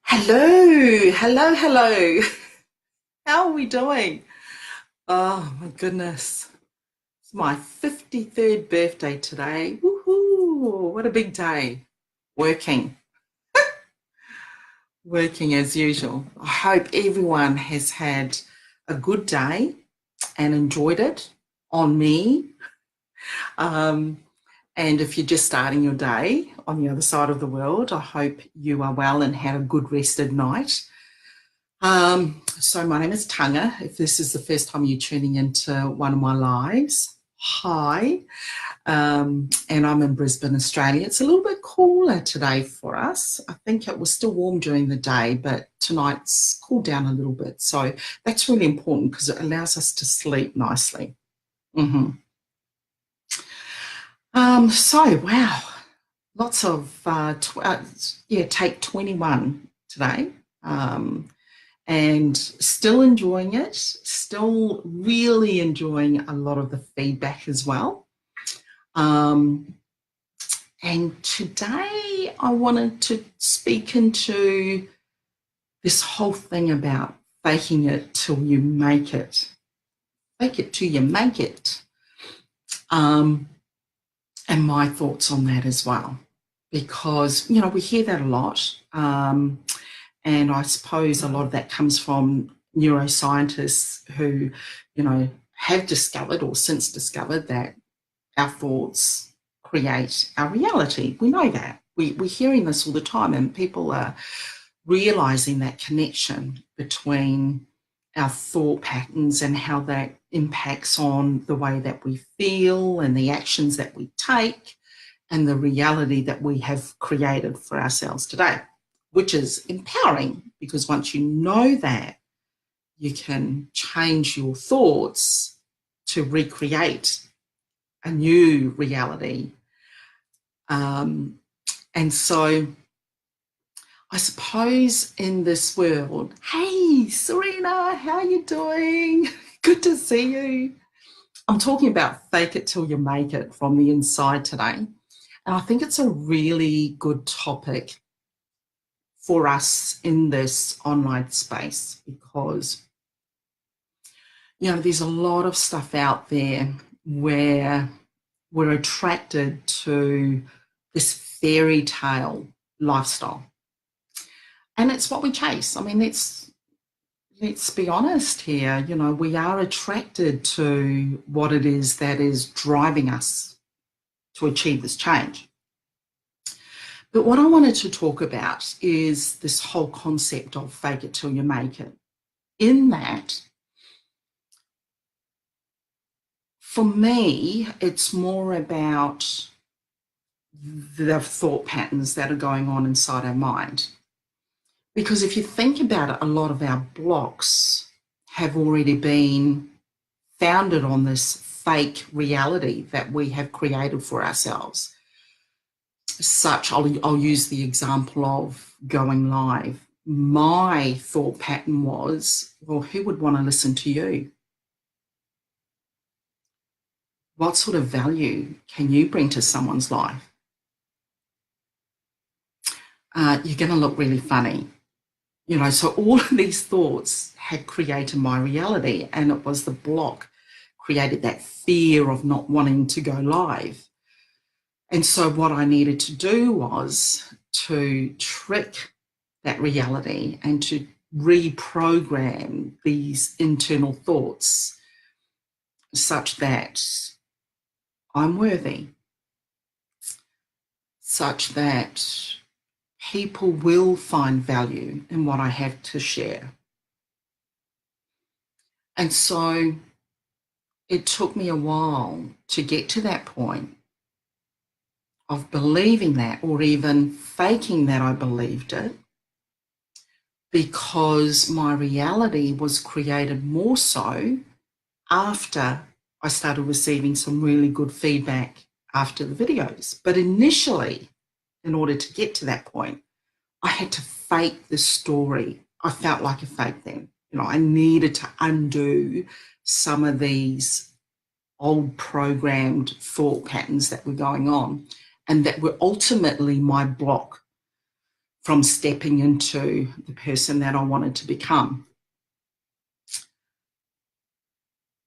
Hello, hello, hello. How are we doing? Oh my goodness. It's my 53rd birthday today. Woohoo! What a big day. Working, working as usual. I hope everyone has had a good day and enjoyed it on me. Um, and if you're just starting your day on the other side of the world, I hope you are well and had a good rested night. So my name is Tanga. If this is the first time you're tuning into one of my lives, hi. And I'm in Brisbane, Australia. It's a little bit cooler today for us. I think it was still warm during the day, but tonight's cooled down a little bit. So that's really important because it allows us to sleep nicely. hmm wow, lots of, take 21 today. Um, and still enjoying it, still really enjoying a lot of the feedback as well. And today I wanted to speak into this whole thing about faking it till you make it. Fake it till you make it. And my thoughts on that as well. Because, we hear that a lot. And I suppose a lot of that comes from neuroscientists who, have discovered or since discovered that our thoughts create our reality. We know that. We're hearing this all the time, and people are realizing that connection between our thought patterns and how that impacts on the way that we feel and the actions that we take and the reality that we have created for ourselves today, which is empowering because once you know that, you can change your thoughts to recreate a new reality. And so I suppose in this world, hey, Serena, how are you doing? Good to see you. I'm talking about fake it till you make it from the inside today. And I think it's a really good topic for us in this online space because, there's a lot of stuff out there where we're attracted to this fairy tale lifestyle. And it's what we chase. I mean, let's be honest here. We are attracted to what it is that is driving us to achieve this change. But what I wanted to talk about is this whole concept of fake it till you make it. In that, for me, it's more about the thought patterns that are going on inside our mind. Because if you think about it, a lot of our blocks have already been founded on this fake reality that we have created for ourselves. I'll use the example of going live. My thought pattern was, well, who would want to listen to you? What sort of value can you bring to someone's life? You're going to look really funny. So all of these thoughts had created my reality, and it was the block created that fear of not wanting to go live. And so what I needed to do was to trick that reality and to reprogram these internal thoughts such that I'm worthy, such that people will find value in what I have to share. And so it took me a while to get to that point of believing that, or even faking that I believed it, because my reality was created more so after I started receiving some really good feedback after the videos. But initially, in order to get to that point, I had to fake the story. I felt like a fake then. I needed to undo some of these old programmed thought patterns that were going on and that were ultimately my block from stepping into the person that I wanted to become.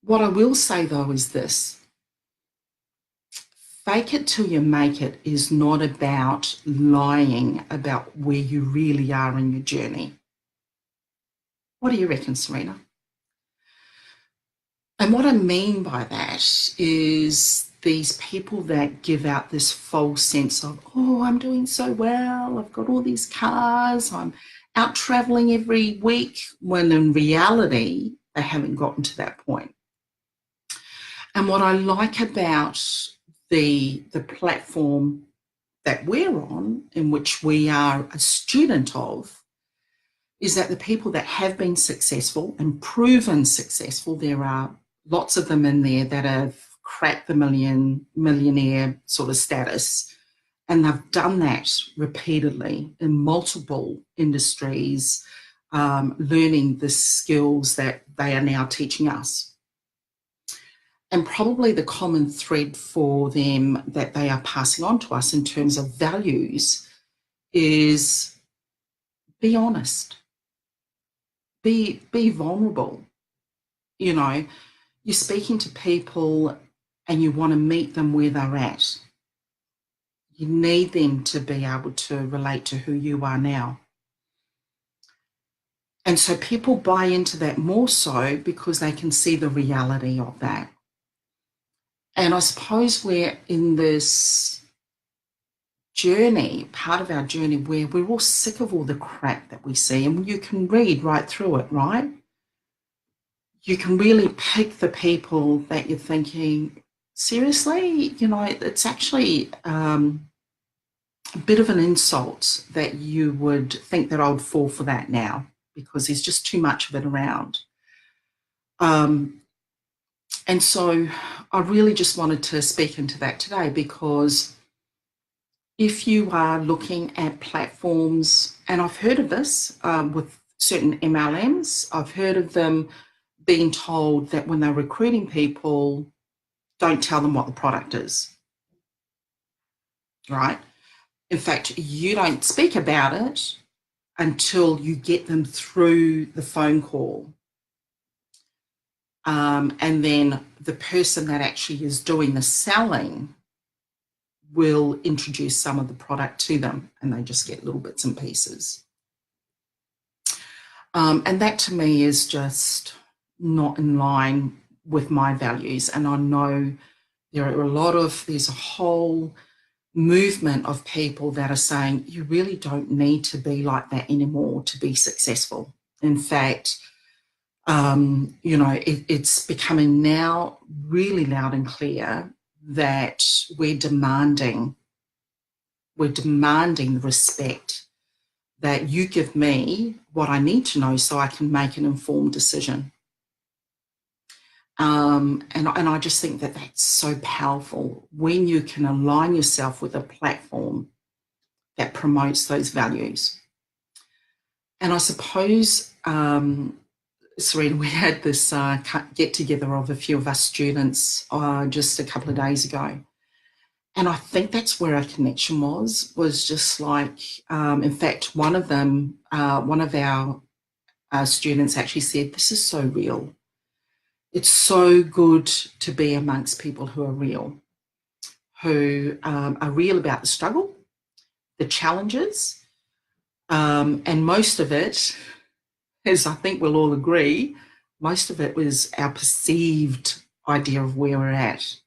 What I will say though is this: fake it till you make it is not about lying about where you really are in your journey. What do you reckon, Serena? And what I mean by that is these people that give out this false sense of, oh, I'm doing so well, I've got all these cars, I'm out traveling every week, when in reality, they haven't gotten to that point. And what I like about the platform that we're on, in which we are a student of, is that the people that have been successful and proven successful, there are lots of them in there that have cracked the millionaire sort of status, and they've done that repeatedly in multiple industries, learning the skills that they are now teaching us. And probably the common thread for them that they are passing on to us in terms of values is be honest, be vulnerable. You know, you're speaking to people and you want to meet them where they're at. You need them to be able to relate to who you are now. And so people buy into that more so because they can see the reality of that. And I suppose we're in this journey, part of our journey, where we're all sick of all the crap that we see, and you can read right through it, right? You can really pick the people that you're thinking, seriously, you know, it's actually a bit of an insult that you would think that I would fall for that now, because there's just too much of it around. And so I really just wanted to speak into that today, because if you are looking at platforms, and I've heard of this with certain MLMs, I've heard of them being told that when they're recruiting people, don't tell them what the product is, right? In fact, you don't speak about it until you get them through the phone call. And then the person that actually is doing the selling will introduce some of the product to them, and they just get little bits and pieces. And that to me is just not in line with my values. And I know there's a whole movement of people that are saying you really don't need to be like that anymore to be successful. In fact, you know, it's becoming now really loud and clear that we're demanding the respect that you give me what I need to know so I can make an informed decision. And I just think that that's so powerful when you can align yourself with a platform that promotes those values. And I suppose, Serena, we had this get together of a few of us students just a couple of days ago. And I think that's where our connection was just like, in fact, one of our students actually said, this is so real. It's so good to be amongst people who are real about the struggle, the challenges, and most of it, as I think we'll all agree, most of it was our perceived idea of where we're at.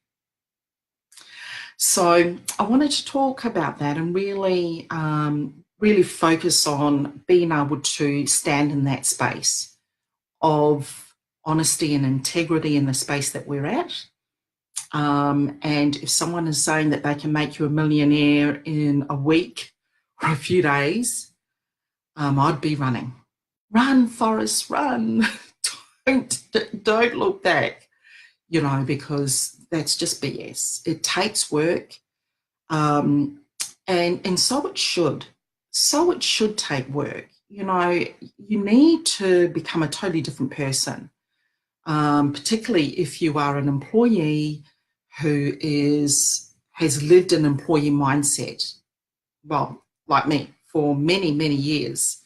So I wanted to talk about that and really, really focus on being able to stand in that space of honesty and integrity in the space that we're at. And if someone is saying that they can make you a millionaire in a week or a few days, I'd be running. Run, Forrest, run. Don't look back, you know, because that's just BS. It takes work, and so it should. So it should take work. You know, you need to become a totally different person, particularly if you are an employee who has lived an employee mindset. Well, like me, for many, many years.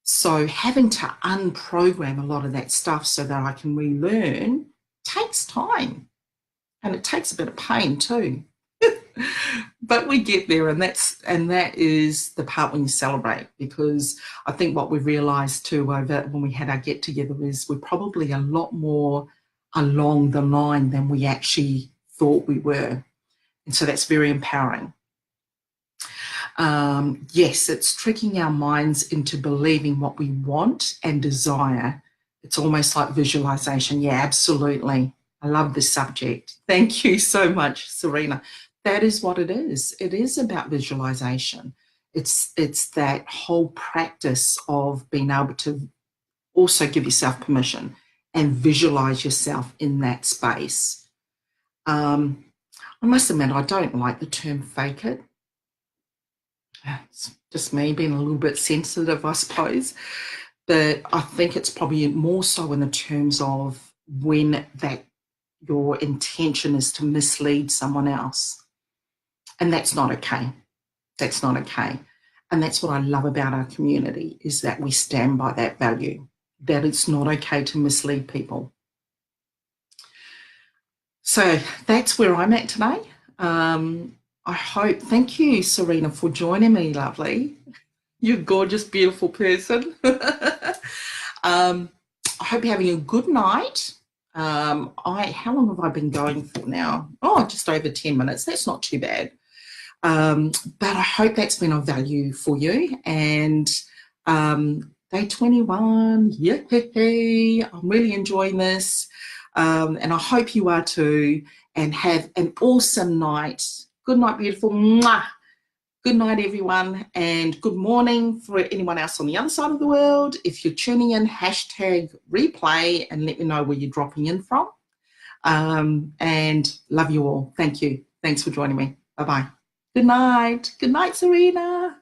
So having to unprogram a lot of that stuff so that I can relearn takes time, and it takes a bit of pain too. But we get there, and that is the part when you celebrate, because I think what we realised too over when we had our get together is we're probably a lot more along the line than we actually thought we were, and so that's very empowering. Yes, it's tricking our minds into believing what we want and desire. It's almost like visualization. Yeah, absolutely. I love this subject. Thank you so much, Serena. That is what it is. It is about visualization. It's that whole practice of being able to also give yourself permission and visualize yourself in that space. I must admit, I don't like the term fake it. It's just me being a little bit sensitive, I suppose. But I think it's probably more so in the terms of when that your intention is to mislead someone else. And that's not okay. That's not okay. And that's what I love about our community, is that we stand by that value, that it's not okay to mislead people. So that's where I'm at today. I hope, thank you, Serena, for joining me, lovely. You're a gorgeous, beautiful person. I hope you're having a good night. How long have I been going for now? Oh, just over 10 minutes. That's not too bad. But I hope that's been of value for you. And day 21, yay, I'm really enjoying this. And I hope you are too. And have an awesome night. Good night, beautiful. Mwah. Good night, everyone, and good morning for anyone else on the other side of the world. If you're tuning in, hashtag replay and let me know where you're dropping in from. And love you all. Thank you. Thanks for joining me. Bye-bye. Good night. Good night, Serena.